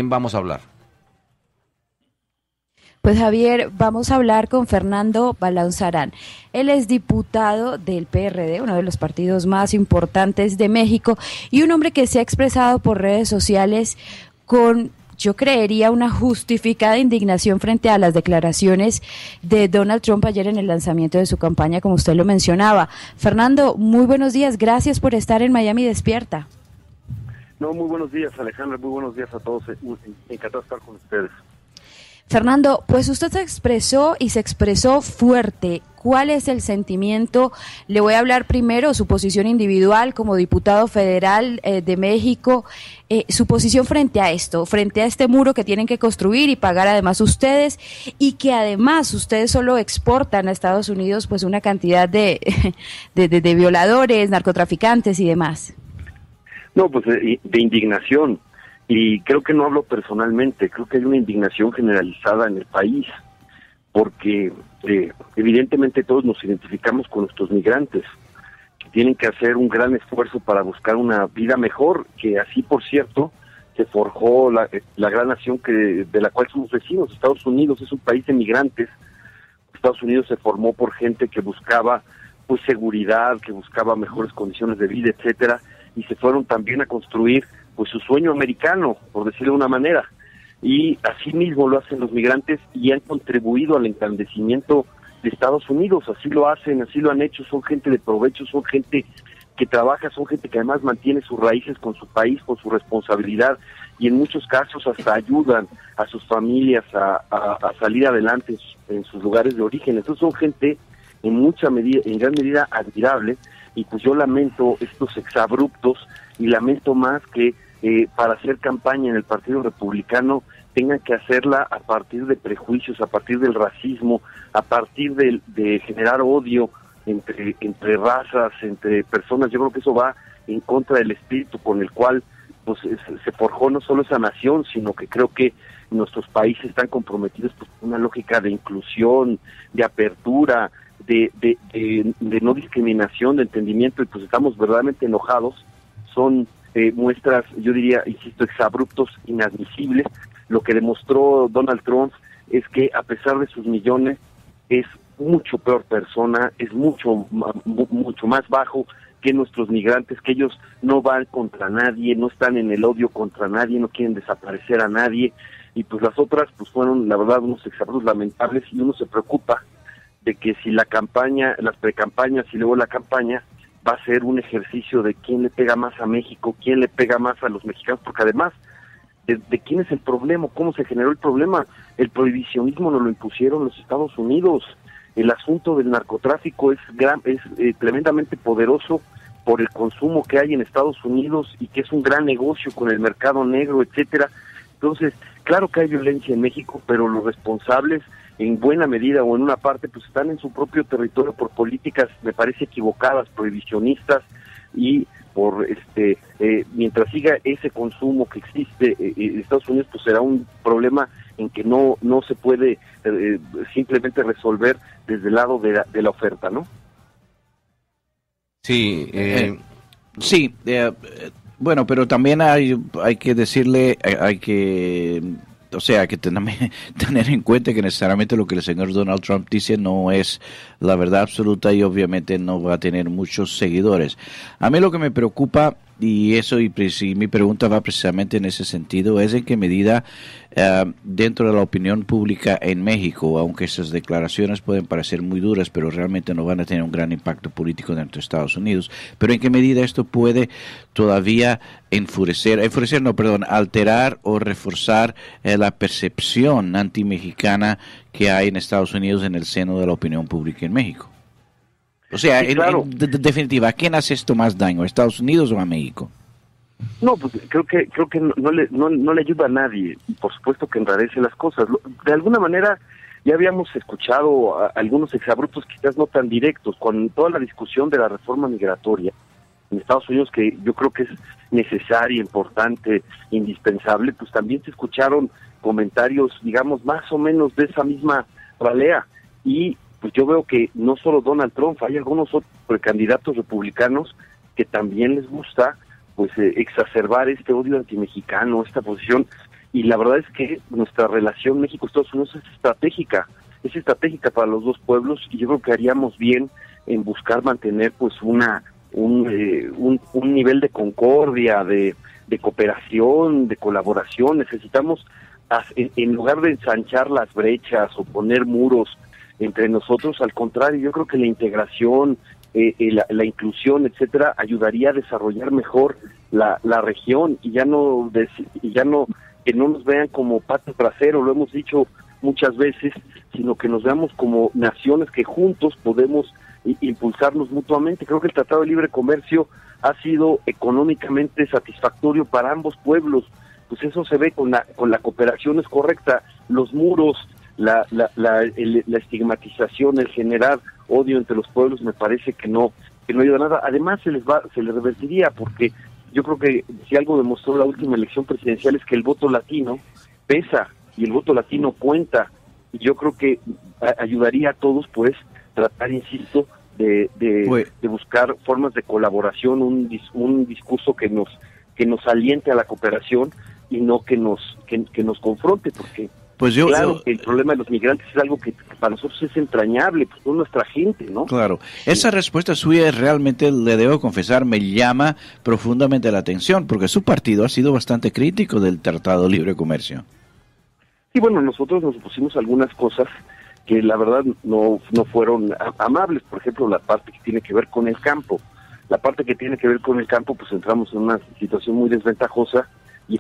¿Quién vamos a hablar? Pues Javier, vamos a hablar con Fernando Balanzarán. Él es diputado del PRD, uno de los partidos más importantes de México, y un hombre que se ha expresado por redes sociales con, yo creería, una justificada indignación frente a las declaraciones de Donald Trump ayer en el lanzamiento de su campaña, como usted lo mencionaba. Fernando, muy buenos días, gracias por estar en Miami Despierta. No, muy buenos días, Alejandra, muy buenos días a todos, encantado de estar con ustedes. Fernando, pues usted se expresó fuerte. ¿Cuál es el sentimiento? Le voy a hablar primero su posición individual como diputado federal de México, su posición frente a esto, frente a este muro que tienen que construir y pagar además ustedes, y que además ustedes solo exportan a Estados Unidos pues una cantidad de violadores, narcotraficantes y demás. No, pues de indignación. Y creo que no hablo personalmente, creo que hay una indignación generalizada en el país, porque evidentemente todos nos identificamos con nuestros migrantes, que tienen que hacer un gran esfuerzo para buscar una vida mejor, que así, por cierto, se forjó la gran nación de la cual somos vecinos. Estados Unidos es un país de migrantes. Estados Unidos se formó por gente que buscaba pues seguridad, que buscaba mejores condiciones de vida, etcétera, y se fueron también a construir pues su sueño americano, por decirlo de una manera, y así mismo lo hacen los migrantes y han contribuido al engrandecimiento de Estados Unidos. Así lo hacen, así lo han hecho, son gente de provecho, son gente que trabaja, son gente que además mantiene sus raíces con su país, con su responsabilidad, y en muchos casos hasta ayudan a sus familias a salir adelante en sus lugares de origen. Entonces son gente en gran medida admirable, y pues yo lamento estos exabruptos, y lamento más que para hacer campaña en el Partido Republicano tengan que hacerla a partir de prejuicios, a partir del racismo, a partir de generar odio entre razas, entre personas. Yo creo que eso va en contra del espíritu con el cual pues se forjó no solo esa nación, sino que creo que nuestros países están comprometidos pues, con una lógica de inclusión, de apertura, de no discriminación, de entendimiento, y pues estamos verdaderamente enojados. Son muestras, yo diría, insisto, exabruptos, inadmisibles. Lo que demostró Donald Trump es que a pesar de sus millones es mucho peor persona, es mucho más bajo que nuestros migrantes, que ellos no van contra nadie, no están en el odio contra nadie, no quieren desaparecer a nadie, y pues las otras pues fueron la verdad unos exabruptos lamentables, y uno se preocupa de que si la campaña, las precampañas y luego la campaña va a ser un ejercicio de quién le pega más a México, quién le pega más a los mexicanos, porque además, de quién es el problema, cómo se generó el problema. El prohibicionismo nos lo impusieron los Estados Unidos. El asunto del narcotráfico es tremendamente poderoso por el consumo que hay en Estados Unidos, y que es un gran negocio con el mercado negro, etcétera. Entonces, claro que hay violencia en México, pero los responsables, en buena medida o en una parte, pues están en su propio territorio por políticas, me parece, equivocadas, prohibicionistas, y por mientras siga ese consumo que existe en Estados Unidos, pues será un problema en que no se puede simplemente resolver desde el lado de la oferta, ¿no? Sí, sí, bueno, pero también hay que decirle, o sea, hay que tener en cuenta que necesariamente lo que el señor Donald Trump dice no es la verdad absoluta, y obviamente no va a tener muchos seguidores. A mí lo que me preocupa, y mi pregunta va precisamente en ese sentido, es en qué medida dentro de la opinión pública en México, aunque esas declaraciones pueden parecer muy duras, pero realmente no van a tener un gran impacto político dentro de Estados Unidos, pero en qué medida esto puede todavía alterar o reforzar la percepción antimexicana que hay en Estados Unidos en el seno de la opinión pública en México. O sea, sí, claro. En definitiva, ¿a quién hace esto más daño, a Estados Unidos o a México? No, pues creo que no le ayuda a nadie, y por supuesto que enrarece las cosas. De alguna manera ya habíamos escuchado algunos exabruptos quizás no tan directos, con toda la discusión de la reforma migratoria en Estados Unidos, que yo creo que es necesaria, importante, indispensable. Pues también se escucharon comentarios, digamos, más o menos de esa misma ralea, y pues yo veo que no solo Donald Trump, hay algunos otros precandidatos republicanos que también les gusta pues exacerbar este odio antimexicano, esta posición, y la verdad es que nuestra relación México-Estados Unidos es estratégica para los dos pueblos, y yo creo que haríamos bien en buscar mantener pues un nivel de concordia, de cooperación, de colaboración. Necesitamos, en lugar de ensanchar las brechas o poner muros entre nosotros, al contrario, yo creo que la integración, la inclusión, etcétera, ayudaría a desarrollar mejor la región, y ya no que no nos vean como pato trasero, lo hemos dicho muchas veces, sino que nos veamos como naciones que juntos podemos impulsarnos mutuamente. Creo que el Tratado de Libre Comercio ha sido económicamente satisfactorio para ambos pueblos, pues eso se ve con la cooperación es correcta. Los muros, la estigmatización, el generar odio entre los pueblos, me parece que no ayuda a nada. Además se les revertiría, porque yo creo que si algo demostró la última elección presidencial es que el voto latino pesa y el voto latino cuenta, y yo creo que ayudaría a todos pues tratar, insisto, de buscar formas de colaboración, un discurso que nos aliente a la cooperación y no que nos confronte, porque pues claro, el problema de los migrantes es algo que para nosotros es entrañable, pues son nuestra gente, ¿no? Claro. Esa respuesta suya realmente, le debo confesar, me llama profundamente la atención, porque su partido ha sido bastante crítico del Tratado de Libre Comercio. Sí, bueno, nosotros nos pusimos algunas cosas que la verdad no fueron amables. Por ejemplo, la parte que tiene que ver con el campo. La parte que tiene que ver con el campo, pues entramos en una situación muy desventajosa y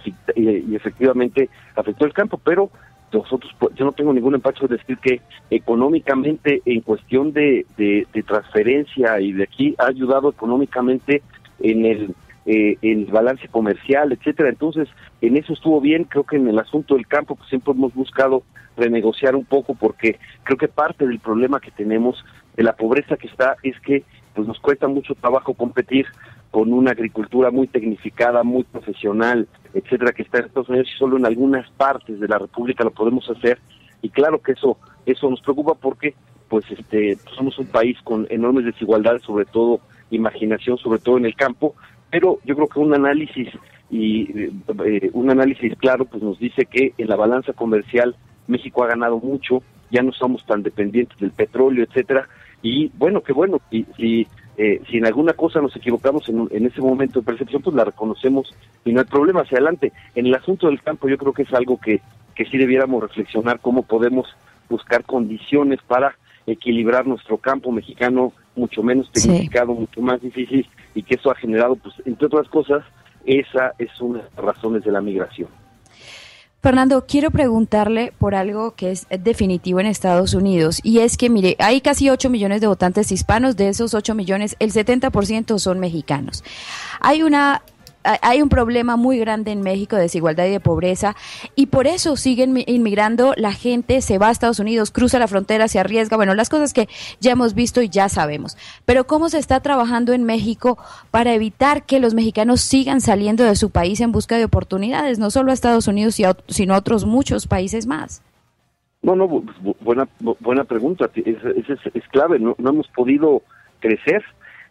efectivamente afectó el campo, pero nosotros, yo no tengo ningún empacho de decir que económicamente, en cuestión de transferencia y de aquí, ha ayudado económicamente en el balance comercial, etcétera. Entonces, en eso estuvo bien. Creo que en el asunto del campo pues siempre hemos buscado renegociar un poco, porque creo que parte del problema que tenemos, de la pobreza que está, es que pues nos cuesta mucho trabajo competir con una agricultura muy tecnificada, muy profesional, etcétera, que está en Estados Unidos, y solo en algunas partes de la República lo podemos hacer. Y claro que eso nos preocupa, porque pues somos un país con enormes desigualdades, sobre todo imaginación, sobre todo en el campo. Pero yo creo que un análisis claro pues nos dice que en la balanza comercial México ha ganado mucho, ya no somos tan dependientes del petróleo, etcétera. Y bueno, qué bueno, y si en alguna cosa nos equivocamos en ese momento de percepción, pues la reconocemos y no hay problema, hacia adelante. En el asunto del campo yo creo que es algo que sí debiéramos reflexionar, cómo podemos buscar condiciones para equilibrar nuestro campo mexicano, mucho menos tecnificado, mucho más difícil, y que eso ha generado, pues entre otras cosas, esa es una de las razones de la migración. Fernando, quiero preguntarle por algo que es definitivo en Estados Unidos, y es que, mire, hay casi 8 millones de votantes hispanos. De esos 8 millones, el 70% son mexicanos. Hay un problema muy grande en México de desigualdad y de pobreza, y por eso siguen inmigrando. La gente se va a Estados Unidos, cruza la frontera, se arriesga, bueno, las cosas que ya hemos visto y ya sabemos. Pero ¿cómo se está trabajando en México para evitar que los mexicanos sigan saliendo de su país en busca de oportunidades, no solo a Estados Unidos, sino a otros muchos países más? No, buena pregunta. Es clave. No hemos podido crecer.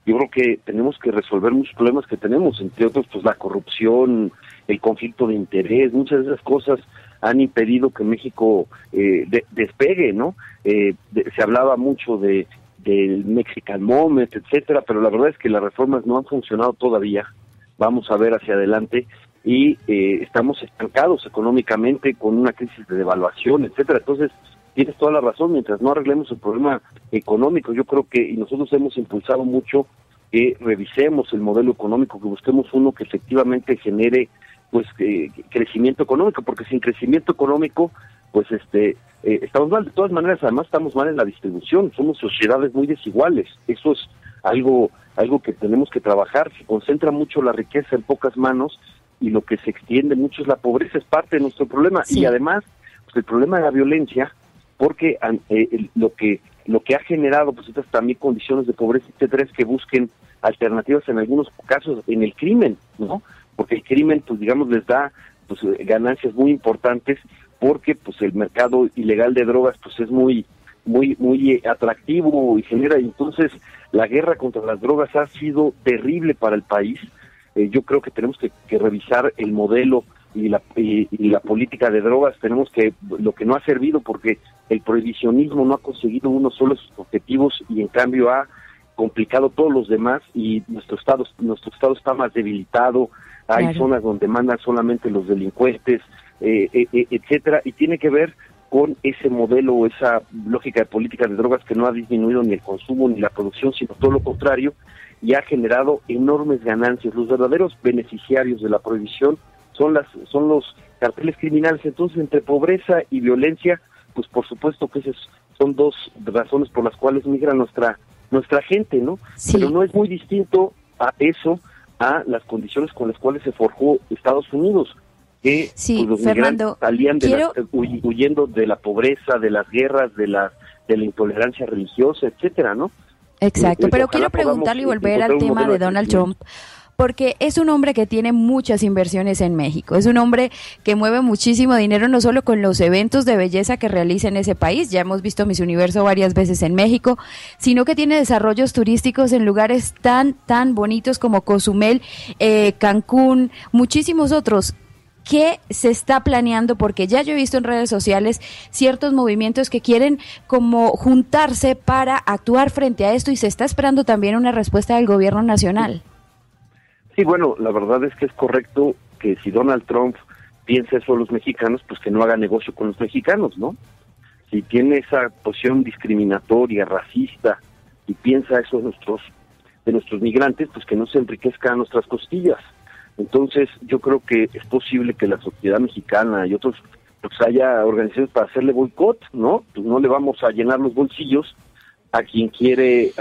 Yo creo que tenemos que resolver muchos problemas que tenemos, entre otros pues la corrupción, el conflicto de interés. Muchas de esas cosas han impedido que México despegue, ¿no? Se hablaba mucho del Mexican Moment, etcétera, pero la verdad es que las reformas no han funcionado todavía. Vamos a ver hacia adelante, y estamos estancados económicamente con una crisis de devaluación, etcétera. Entonces, tienes toda la razón. Mientras no arreglemos el problema económico, yo creo que, y nosotros hemos impulsado mucho, que revisemos el modelo económico, que busquemos uno que efectivamente genere pues crecimiento económico, porque sin crecimiento económico pues estamos mal. De todas maneras, además estamos mal en la distribución, somos sociedades muy desiguales. Eso es algo que tenemos que trabajar. Se concentra mucho la riqueza en pocas manos, y lo que se extiende mucho es la pobreza, es parte de nuestro problema. Sí. Y además pues el problema de la violencia, porque lo que ha generado pues estas también condiciones de pobreza, etcétera, es que busquen alternativas en algunos casos en el crimen, ¿no? Porque el crimen, pues digamos, les da pues ganancias muy importantes, porque pues el mercado ilegal de drogas pues es muy atractivo y genera. Entonces la guerra contra las drogas ha sido terrible para el país. Yo creo que tenemos que revisar el modelo y la política de drogas, tenemos que, lo que no ha servido, porque el prohibicionismo no ha conseguido uno solo sus objetivos y en cambio ha complicado todos los demás, y nuestro estado está más debilitado. Hay Claro. zonas donde mandan solamente los delincuentes, etcétera, y tiene que ver con ese modelo o esa lógica de política de drogas que no ha disminuido ni el consumo ni la producción, sino todo lo contrario, y ha generado enormes ganancias. Los verdaderos beneficiarios de la prohibición son los carteles criminales. Entonces, entre pobreza y violencia, pues por supuesto que esas son dos razones por las cuales migra nuestra gente, ¿no? Sí. Pero no es muy distinto a eso, a las condiciones con las cuales se forjó Estados Unidos, que Sí, pues, los Fernando, migrantes salían quiero- huyendo de la pobreza, de las guerras, de la intolerancia religiosa, etcétera, ¿no? Exacto, pero Ojalá quiero podamos preguntarle y volver al encontrar un tema modelo de de Donald crecimiento. Trump, porque es un hombre que tiene muchas inversiones en México, es un hombre que mueve muchísimo dinero, no solo con los eventos de belleza que realiza en ese país, ya hemos visto Miss Universo varias veces en México, sino que tiene desarrollos turísticos en lugares tan bonitos como Cozumel, Cancún, muchísimos otros. ¿Qué se está planeando? Porque ya yo he visto en redes sociales ciertos movimientos que quieren como juntarse para actuar frente a esto, y se está esperando también una respuesta del gobierno nacional. Sí, bueno, la verdad es que es correcto que si Donald Trump piensa eso de los mexicanos, pues que no haga negocio con los mexicanos, ¿no? Si tiene esa posición discriminatoria, racista, y piensa eso de nuestros migrantes, pues que no se enriquezca a nuestras costillas. Entonces, yo creo que es posible que la sociedad mexicana y otros, pues haya organizaciones para hacerle boicot, ¿no? Pues no le vamos a llenar los bolsillos a quien quiere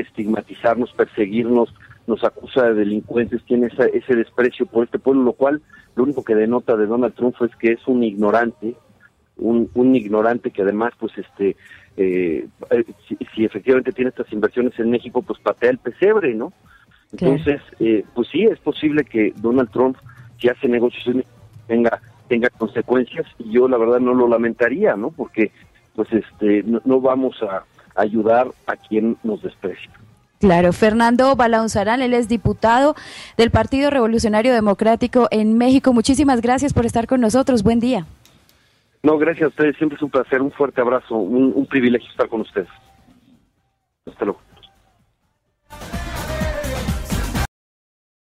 estigmatizarnos, perseguirnos, nos acusa de delincuentes, tiene ese desprecio por este pueblo, lo cual lo único que denota de Donald Trump es que es un ignorante, un ignorante que además, pues si efectivamente tiene estas inversiones en México, pues patea el pesebre, ¿no? Entonces, pues sí, es posible que Donald Trump, si hace negocios en México, tenga consecuencias, y yo la verdad no lo lamentaría, ¿no? Porque pues no vamos a ayudar a quien nos desprecia. Claro, Fernando Balauzarán, él es diputado del Partido Revolucionario Democrático en México. Muchísimas gracias por estar con nosotros. Buen día. No, gracias a ustedes, siempre es un placer, un fuerte abrazo, un privilegio estar con ustedes. Hasta luego.